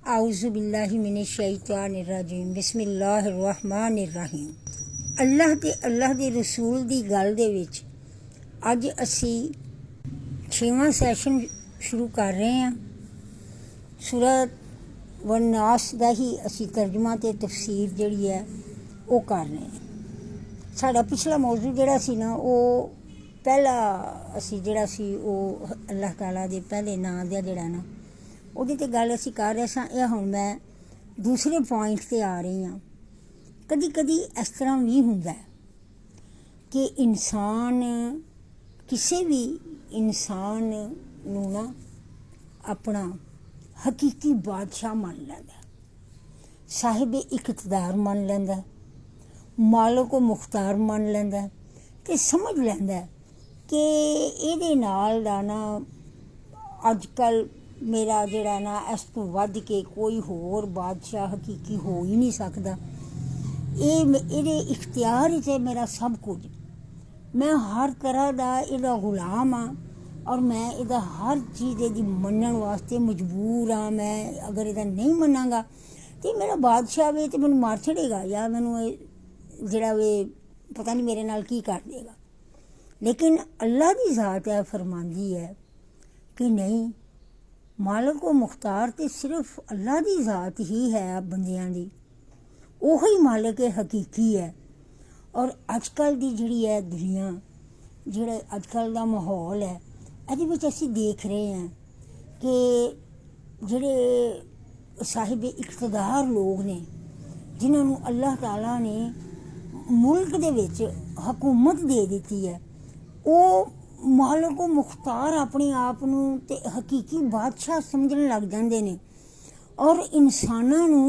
आउज़ु बिल्लाहि मिनश शैतानिर रजीम बिस्मिल्लाहिर रहमानिर रहीम। अल्लाह दे रसूल दी गल दे विच अज असी 6वां सैशन शुरू कर रहे हैं। सूरत वन नास दा ही असी तर्जमा ते तफसीर जिहड़ी है वो कर रहे हैं। साडा पिछला मौजू जिहड़ा सी ना वो पहला असी जिहड़ा सी वो अल्लाह ताला दे पहले नां दा जिहड़ा ना ਉਹਦੀ ਤੇ ਗੱਲ ਅਸੀਂ ਕਰ ਰਹੇ ਸਾਂ। ਇਹ ਹੁਣ ਮੈਂ ਦੂਸਰੇ ਪੁਆਇੰਟ 'ਤੇ ਆ ਰਹੀ ਹਾਂ। ਕਦੀ ਕਦੀ ਇਸ ਤਰ੍ਹਾਂ ਵੀ ਹੁੰਦਾ ਕਿ ਇਨਸਾਨ ਕਿਸੇ ਵੀ ਇਨਸਾਨ ਨੂੰ ਨਾ ਆਪਣਾ ਹਕੀਕੀ ਬਾਦਸ਼ਾਹ ਮੰਨ ਲੈਂਦਾ, ਸਾਹਿਬ ਇਕਤਦਾਰ ਮੰਨ ਲੈਂਦਾ, ਮਾਲਕ ਮੁਖਤਾਰ ਮੰਨ ਲੈਂਦਾ ਅਤੇ ਸਮਝ ਲੈਂਦਾ ਕਿ ਇਹਦੇ ਨਾਲ ਦਾ ਨਾ ਅੱਜ ਕੱਲ੍ਹ मेरा जिहड़ा ना इस तो वध के कोई होर बादशाह हकीकी हो ही नहीं सकता। ये इख्तियार च मेरा सब कुछ, मैं हर तरह का इहदा गुलाम हाँ और मैं इहदा हर चीज़ इहदी मनण वास्ते मजबूर हाँ। मैं अगर इहदा नहीं मनांगा तो मेरा बादशाह वे तो मैनूं मार छड़ेगा या मैनूं जिहड़ा वे पता नहीं मेरे नाल की कर देगा। लेकिन अल्लाह की ज़ात है फरमांदी है कि नहीं, मालक व मुख्तार तो सिर्फ अल्लाह की ज़ात ही है बंदियां दी, वही मालिक हकीकी है। और अजकल की जिहड़ी है दुनिया, जिहड़ा अजकल का माहौल है, इहदे विच असीं देख रहे हैं कि जिहड़े साहिब इकतदार लोग ने, जिन्होंने अल्लाह ताला ने मुल्क दे विच हुकूमत दे दी है, वो मालक व मुख्तार अपने आप नूं ते हकीकी बादशाह समझण लग जाते हैं और इंसानां नूं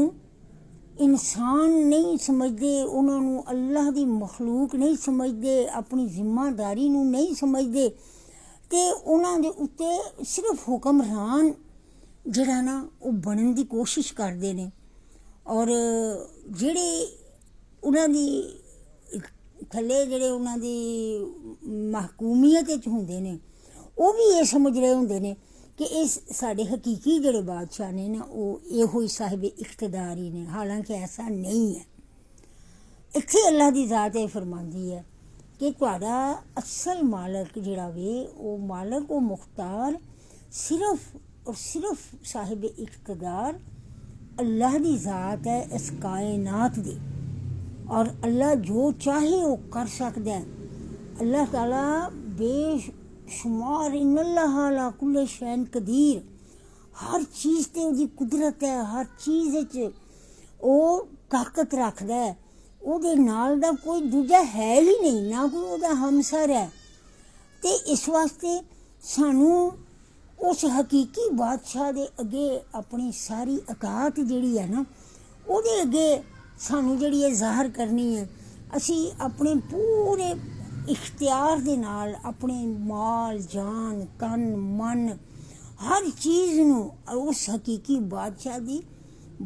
इंसान नहीं समझते, उन्होंने अल्लाह की मखलूक नहीं समझते, अपनी जिम्मेदारी नूं नहीं समझते ते उन्हां दे उत्ते सिर्फ हुक्मरान जिहड़ा ना वो बनने की कोशिश करते हैं। और जिहड़े उन्हां दी थले जिहड़े उन्हां दी महकूमियत च हुंदे ने, वो भी ये समझ रहे हुंदे ने कि इस साडे हकीकी जिहड़े बादशाह ने ना वो इहो ही साहिब इख्तदार ही ने। हालांकि ऐसा नहीं है। इत्थे अल्लाह की ज़ात ये फरमांदी है कि तुहाडा असल मालक जिहड़ा वे वो मालक व मुख्तार सिर्फ और सिर्फ साहिब इख्तदार अल्लाह की ज़ात है इस कायनात दी। और अल्लाह जो चाहे वो कर सकता है। अल्लाह ताला बेशुमार इन्नल्लाह अला कुल्लि शैइन कदीर, हर चीज़ ते उसकी कुदरत है, हर चीज़ च वो ताकत रखता है। ਉਹਦੇ नाल दा कोई दूजा है ही नहीं, ना कोई ਉਹਦਾ हमसर है। तो इस वास्ते सानू उस हकीकी बादशाह दे अगे अपनी सारी अकात जिहड़ी है ना ਉਹਦੇ अगे सानू जिहड़ी है ज़ाहिर करनी है। असी अपने पूरे इख्तियार दे नाल अपने माल जान तन मन हर चीज़ नू उस हकीकी बादशाह की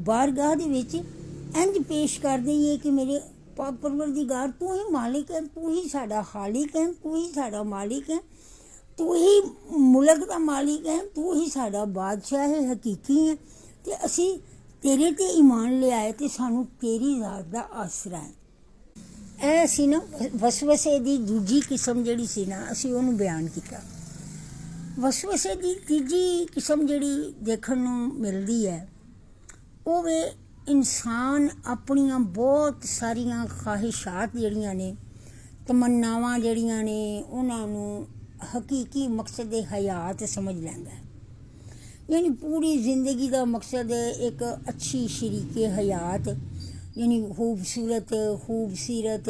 बारगाह दे विच इंज पेश कर दईए कि मेरे परवरदिगार तू ही मालिक है, तू ही साडा खालिक है, तू ही साडा मालिक है, तू ही मुल्क का मालिक है, तू ही साडा बादशाह है हकीकी है। तो असी तेरे ते ईमान ले आए तो सानू तेरी ज़ात दा आसरा है। ऐ सी ना वसवसे दी दूजी किस्म जिहड़ी सी ना असी उहनूं बयान कीता। वसवसे दी तीजी किस्म जिहड़ी देखण नूं मिलदी है वो वे इंसान अपनियां बहुत सारियां ख्वाहिशात जिहड़ियां ने, तमन्नावां जिहड़ियां ने, उन्हां नूं हकीकी मकसद हयात समझ लैंदा है। यानी पूरी ज़िंदगी का मकसद है एक अच्छी शरीके हयात, यानी खूबसूरत खूबसीरत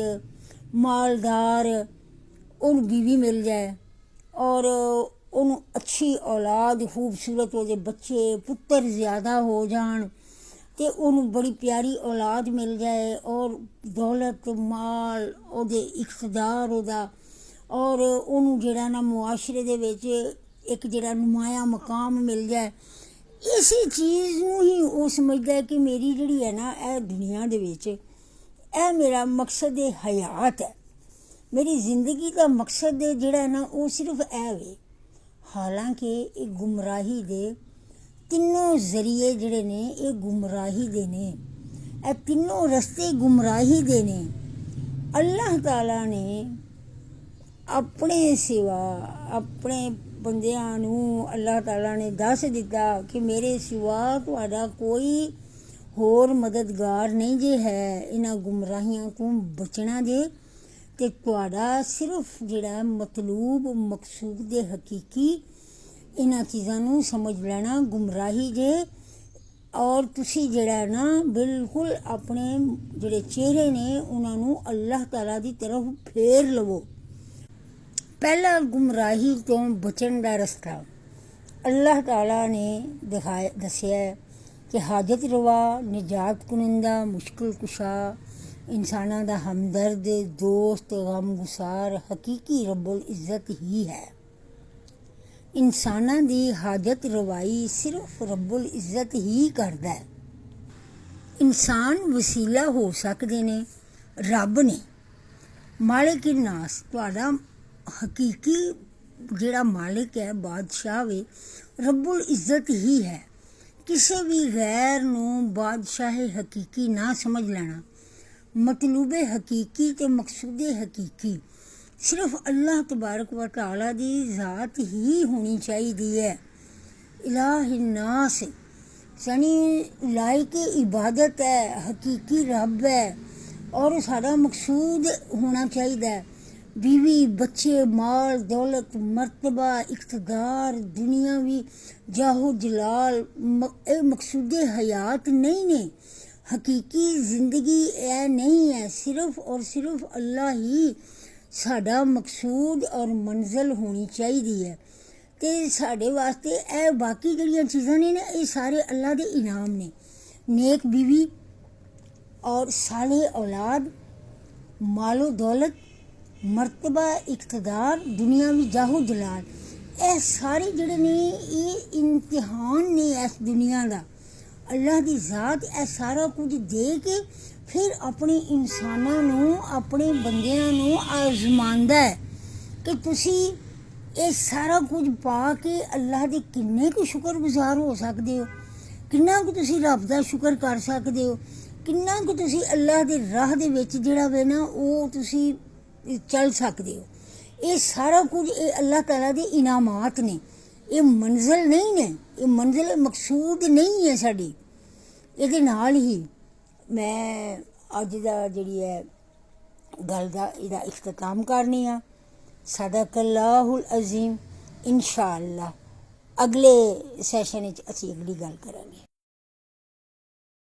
मालदार उन बीवी मिल जाए और उन अच्छी औलाद खूबसूरत वो बच्चे पुत्र ज़्यादा हो जान तो उन बड़ी प्यारी औलाद मिल जाए और दौलत माल ओदे इख्तदार ओदा और उन्होंने जिहड़ा ना मुआशरे दे विच एक जिहड़ा नुमाया मकाम मिल जाए। इसी चीज़ नूं ही वो समझदा है कि मेरी जिहड़ी है ना यह दुनिया दे विच यह मेरा मकसद हयात है, मेरी ज़िंदगी का मकसद जिहड़ा है ना वो सिर्फ ऐ वे। हालांकि एक गुमराही दे ਤਿੰਨੋਂ ਜ਼ਰੀਏ ਜਿਹੜੇ ਨੇ ਇਹ ਗੁੰਮਰਾਹੀ ਦੇ ਨੇ। ਇਹ ਤਿੰਨੋਂ ਰਸਤੇ ਗੁੰਮਰਾਹੀ ਦੇ ਨੇ। ਅੱਲਾਹ ਤਾਲਾ ਨੇ ਆਪਣੇ ਸਿਵਾ ਆਪਣੇ ਬੰਦਿਆਂ ਨੂੰ ਅੱਲਾਹ ਤਾਲਾ ਨੇ ਦੱਸ ਦਿੱਤਾ ਕਿ ਮੇਰੇ ਸਿਵਾ ਤੁਹਾਡਾ ਕੋਈ ਹੋਰ ਮਦਦਗਾਰ ਨਹੀਂ ਜੇ ਹੈ ਇਹਨਾਂ ਗੁੰਮਰਾਹੀਆਂ ਤੋਂ ਬਚਣਾ ਜੇ। ਤੇ ਤੁਹਾਡਾ ਸਿਰਫ ਜਿਹੜਾ ਮਤਲੂਬ ਮਕਸੂਦ ਦੇ ਹਕੀਕੀ ਇਹਨਾਂ ਚੀਜ਼ਾਂ ਨੂੰ ਸਮਝ ਲੈਣਾ ਗੁੰਮਰਾਹੀ ਜੇ। ਔਰ ਤੁਸੀਂ ਜਿਹੜਾ ਨਾ ਬਿਲਕੁਲ ਆਪਣੇ ਜਿਹੜੇ ਚਿਹਰੇ ਨੇ ਉਹਨਾਂ ਨੂੰ ਅੱਲਾਹ ਤਾਲਾ ਦੀ ਤਰਫ ਫੇਰ ਲਵੋ। ਪਹਿਲਾ ਗੁੰਮਰਾਹੀ ਤੋਂ ਬਚਣ ਦਾ ਰਸਤਾ ਅੱਲਾਹ ਤਾਲਾ ਨੇ ਦੱਸਿਆ ਕਿ ਹਾਜਤ ਰਵਾ, ਨਿਜਾਤ ਕੁਨੰਦਾ, ਮੁਸ਼ਕਿਲ ਕੁਸ਼ਾ, ਇਨਸਾਨਾਂ ਦਾ ਹਮਦਰਦ, ਦੋਸਤ, ਗਮਗੁਸਾਰ ਹਕੀਕੀ ਰੱਬੁਲ ਇੱਜ਼ਤ ਹੀ ਹੈ। ਇਨਸਾਨਾਂ ਦੀ ਹਾਜਤ ਰਵਾਈ ਸਿਰਫ ਰੱਬੁਲ ਇੱਜ਼ਤ ਹੀ ਕਰਦਾ ਹੈ। ਇਨਸਾਨ ਵਸੀਲਾ ਹੋ ਸਕਦੇ ਨੇ, ਰੱਬ ਨੇ। ਮਾਲਿਕ ਨਾਸ ਤੁਹਾਡਾ ਹਕੀਕੀ ਜਿਹੜਾ ਮਾਲਿਕ ਹੈ, ਬਾਦਸ਼ਾਹ ਵੇ, ਰੱਬੁਲ ਇੱਜ਼ਤ ਹੀ ਹੈ। ਕਿਸੇ ਵੀ ਗੈਰ ਨੂੰ ਬਾਦਸ਼ਾਹ ਹਕੀਕੀ ਨਾ ਸਮਝ ਲੈਣਾ। ਮਤਲੂਬੇ ਹਕੀਕੀ ਤੇ ਮਕਸੂਦੇ ਹਕੀਕੀ ਸਿਰਫ ਅੱਲਾਹ ਤਬਾਰਕ व तआला ਦੀ ਜ਼ਾਤ ਹੀ ਹੋਣੀ ਚਾਹੀਦੀ ਹੈ। ਇਲਾਹ ਨਾਸ ਯਾਨੀ ਲਾਇਕ ਇਬਾਦਤ ਹੈ, ਹਕੀਕੀ ਰੱਬ ਹੈ ਔਰ ਸਾਡਾ ਮਕਸੂਦ ਹੋਣਾ ਚਾਹੀਦਾ ਹੈ। बीवी, बच्चे, माल, दौलत, मरतबा, इक़्तिदार, दुनियावी जाहो जलाल ये मकसूद हयात नहीं ने। हकीकी ज़िंदगी यह नहीं है। सिर्फ और सिर्फ अल्लाह ही साडा मकसूद और मंजिल होनी चाहिए है। तो साढ़े वास्ते यह बाकी जड़ियाँ चीज़ां ने ना ये सारे अल्लाह के इनाम ने। नेक बीवी और साले औलाद, मालो दौलत, मरतबा, इक़्तिदार, दुनियावी जाहो जलाल ये सारे जड़े ने ये इम्तिहान ने इस दुनिया का। अल्लाह की ज़ात यह सारा कुछ दे के फिर अपने इंसानों नूं, अपने बंदियां नूं आज़मांदा है कि तुसी ये सारा कुछ पा के अल्लाह के किन्ने कुछ शुक्रगुजार हो सकते हो, किन्ना कुछ तुसी रब दा शुक्र कर सकते हो, किन्ना कुछ तुसी अल्लाह के राह दे विच जिहड़ा वे ना वो तुसी चल सकते हो। ये सारा कुछ ये अल्लाह ताला के इनामात ने। ये मंजिल नहीं ने, ये मंजिल मकसूद नहीं है साड़ी। ये नाल ही मैं अज दा जिहड़ी है गल दा इहदा इख्तिताम करनी आ। सदकल्लाहुल अज़ीम। इंशाअल्लाह अगले सैशन विच असीं अगली गल करांगे।